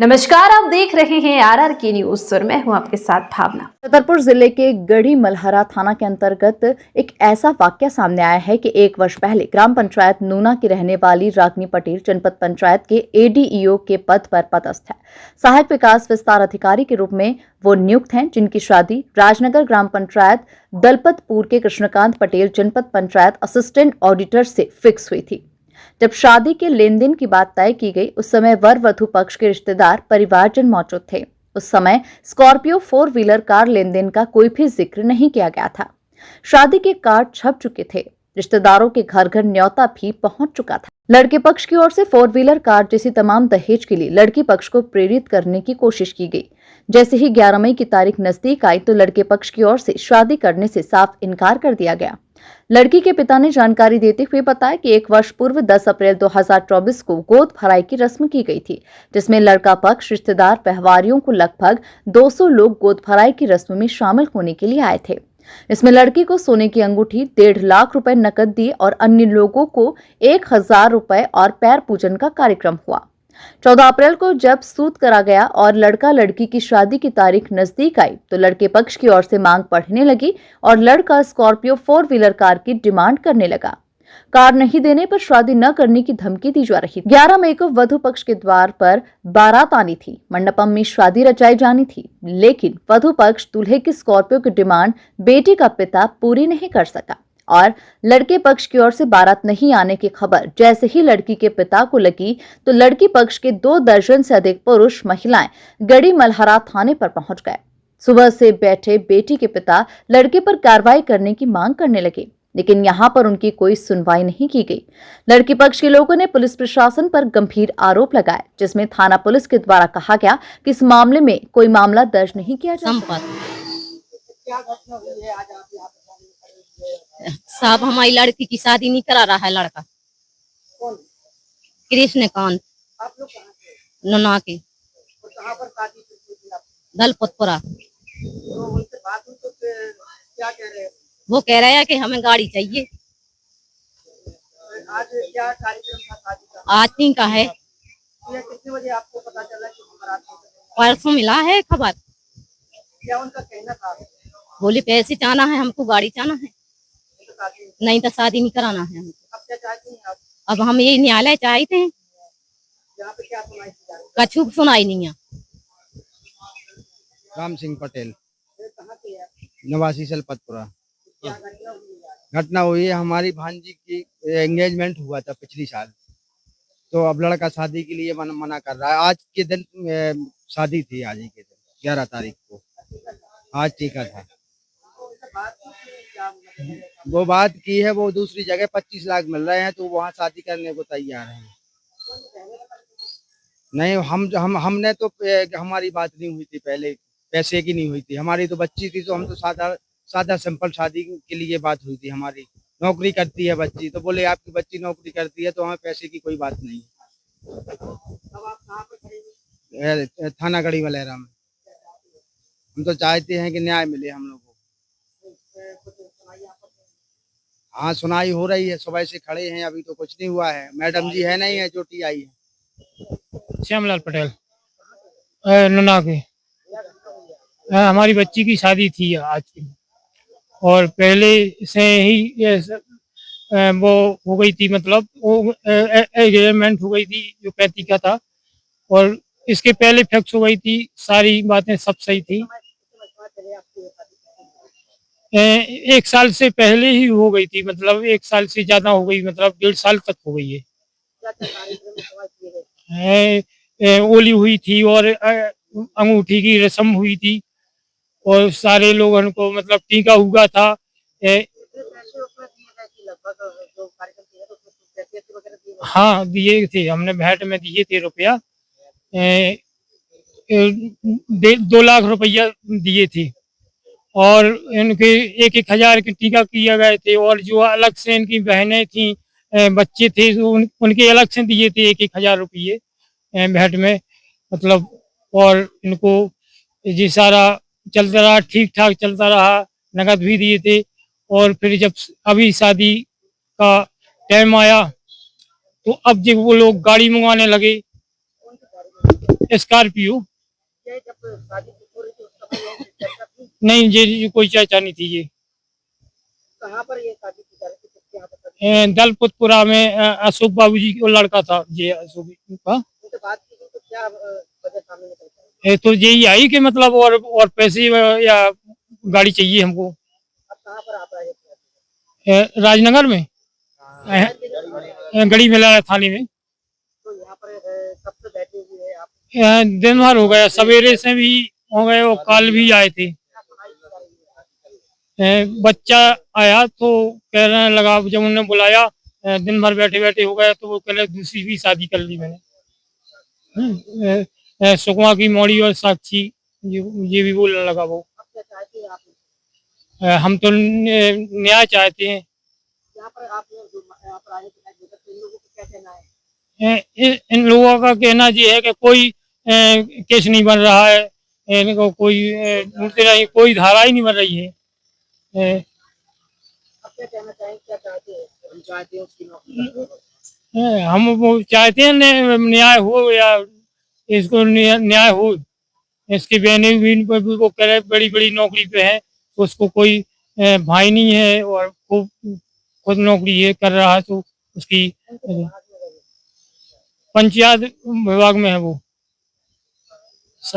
नमस्कार, आप देख रहे हैं आरआर के न्यूज और मैं हूं आपके साथ भावना। छतरपुर जिले के गढ़ी मलहरा थाना के अंतर्गत एक ऐसा वाकया सामने आया है कि 1 वर्ष पहले ग्राम पंचायत नूना की रहने वाली रागनी पटेल जनपद पंचायत के एडीईओ के पद पर पदस्थ है। सहायक विकास विस्तार अधिकारी के रूप में वो नियुक्त हैं, जिनकी शादी राजनगर ग्राम पंचायत दलपतपुर के कृष्णकांत पटेल जनपद पंचायत असिस्टेंट ऑडिटर से फिक्स हुई थी। जब शादी के लेन देन की बात तय की गई, उस समय वर वधु पक्ष के रिश्तेदार परिवारजन मौजूद थे। उस समय स्कॉर्पियो 4 व्हीलर कार लेन देन का कोई भी जिक्र नहीं किया गया था। शादी के कार्ड छप चुके थे, रिश्तेदारों के घर घर न्योता भी पहुंच चुका था। लड़के पक्ष की ओर से 4 व्हीलर कार जैसी तमाम दहेज के लिए लड़की पक्ष को प्रेरित करने की कोशिश की गई। जैसे ही 11 मई की तारीख नजदीक आई तो लड़के पक्ष की ओर से शादी करने से साफ इनकार कर दिया गया। लड़की के पिता ने जानकारी देते हुए बताया कि 1 वर्ष पूर्व 10 अप्रैल 2024 को गोद भराई की रस्म की गई थी, जिसमें लड़का पक्ष रिश्तेदार व्यवहारियों को लगभग 200 लोग गोद भराई की रस्म में शामिल होने के लिए आए थे। इसमें लड़की को सोने की अंगूठी, 1.5 लाख रुपए नकद दिए और अन्य लोगों को 1000 रुपए और पैर पूजन का कार्यक्रम हुआ। 14 अप्रैल को जब सूत करा गया और लड़का लड़की की शादी की तारीख नजदीक आई तो लड़के पक्ष की ओर से मांग बढ़ने लगी और लड़का स्कॉर्पियो 4 व्हीलर कार की डिमांड करने लगा। कार नहीं देने पर शादी न करने की धमकी दी जा रही थी। 11 मई को वधु पक्ष के द्वार पर बारात आनी थी, मंडपम में शादी रचाई जानी थी, लेकिन वधु पक्ष दूल्हे की स्कॉर्पियो की डिमांड बेटी का पिता पूरी नहीं कर सका और लड़के पक्ष की ओर से बारात नहीं आने की खबर जैसे ही लड़की के पिता को लगी तो लड़की पक्ष के 2 दर्जन से अधिक पुरुष महिलाएं गढ़ी मलहरा थाने पर पहुंच गए। सुबह से बैठे बेटी के पिता लड़के पर कार्रवाई करने की मांग करने लगे, लेकिन यहां पर उनकी कोई सुनवाई नहीं की गई। लड़की पक्ष के लोगों ने पुलिस प्रशासन पर गंभीर आरोप लगाए, जिसमें थाना पुलिस के द्वारा कहा गया कि इस मामले में कोई मामला दर्ज नहीं किया जा सका। साहब, हमारी लड़की की शादी नहीं करा रहा है लड़का। कृष्णकांत नूना की दलपतपुरा। वो कह रहे हैं कि हमें गाड़ी चाहिए। आज क्या कार्यक्रम था शादी का? आज 3 का है। कितने बजे आपको पता चला कि बारात है? परसों मिला है खबर। क्या उनका कहना था? बोले पैसे चाहना है, हमको गाड़ी चाहना है, नहीं तो शादी नहीं कराना है हमको। अब क्या चाहती हैं आप? अब हम ये न्यायालय चाहते हैं। यहाँ पे क्या सुनाई थी जा रही कछु सुनाई नहीं है। राम सिंह पटेल, है? कहाँ की है? निवासी सलपतपुरा। क्या घटना हुई है? घटना हुई है, हमारी भांजी की एंगेजमेंट हुआ था पिछली साल, तो अब लड़का शादी के लिए मना कर रहा है। आज के दिन शादी थी, आज ही के दिन 11 तारीख को आज टीका था। बात की क्या मतलब? वो बात की है, वो दूसरी जगह 25 लाख मिल रहे हैं तो वहाँ शादी करने को तैयार हैं। नहीं, हमने तो हमारी बात नहीं हुई थी, पहले पैसे की नहीं हुई थी, हमारी तो बच्ची थी, तो हम तो सादा सिंपल शादी के लिए बात हुई थी। हमारी नौकरी करती है बच्ची, तो बोले आपकी बच्ची नौकरी करती है तो हमें पैसे की कोई बात नहीं। अब आप कहाँ पे खड़े हुए? थाना गढ़ी मलहरा में। हम तो चाहते हैं कि न्याय मिले हम लोगों को। कुछ सुनाई आपको? हाँ, सुनाई हो रही है, सुबह से खड़े हैं, अभी तो कुछ नहीं हुआ है। मैडम जी है नहीं है, जो टीआई है। श्यामलाल पटेल नूना के। हमारी बच्ची की शादी थी आज की, और पहले से ही ये वो हो गई थी, मतलब वो एग्रीमेंट हो गई थी जो 35 का था, और इसके पहले फिक्स हो गई थी। सारी बातें सब सही थी। 1 साल से पहले ही हो गई थी, मतलब 1 साल से ज्यादा हो गई, मतलब 1.5 साल तक हो गई है। ओली हुई थी और अंगूठी की रस्म हुई थी, और सारे लोगों को मतलब टीका हुआ था। हाँ, दिए थे, हमने भेंट में दिए थे रुपया। 2 लाख रुपया दिए थे, और इनके 1-1 हजार के टीका किया गए थे, और जो अलग से इनकी बहनें थी, बच्चे थे, तो उनके अलग से दिए थे 1-1 हजार रुपये भेंट में, मतलब। और इनको ये सारा चलता रहा, ठीक ठाक चलता रहा, नगद भी दिए थे। और फिर जब अभी शादी का टाइम आया तो अब जब वो लोग गाड़ी मंगवाने लगे, स्कॉर्पियो। ये जब शादी हो रही थी उस समय ये चर्चा थी। नहीं, ये कोई चर्चा नहीं थी। ये कहाँ पर ये शादी की जा रही थी, किसके यहाँ पर शादी? दलपतपुरा में अशोक बाबू जी का लड़का था, ये अशोक का। उनसे बात की थी तो क्या वजह सामने निकलता है? तो यही आई कि मतलब और पैसे या गाड़ी चाहिए हमको। अब कहाँ पर आप रहे थे? राजनगर में गड़ी मेला थाने में। तो यहाँ पर कब से बैठे हुए हैं आप? दिन भर हो गया, सवेरे से भी हो गए और कल भी आए थे। क्या सुनाई दी जा रही है? बच्चा आया तो कहने लगा, जब उन्होंने बुलाया दिन भर बैठे बैठे हो गए, तो वो कहने दूसरी भी शादी कर ली मैंने। सुकमा की मौड़ी और साक्षी, ये भी बोलने लगा वो। अब क्या चाहते हैं आप? हम तो न्याय चाहते हैं। यहाँ पर आपने जो यहाँ पर आने के बाद देखा तो इन लोगों को क्या कहना है? इन लोगों का कहना ये है कि कोई केस नहीं बन रहा है, इनको कोई कोई धारा ही नहीं बन रही है। अब क्या कहना चाहेंगे, क्या चाहते हैं? हम चाहते हैं उसकी नौकरी। हम वो चाहते हैं न्याय हो, या इसको न्याय हो। इसकी बहनें भी वो कह रहे बड़ी बड़ी नौकरी पे है, तो उसको कोई भाई नहीं है और खुद नौकरी ये कर रहा है, तो उसकी पंचायत विभाग में है वो।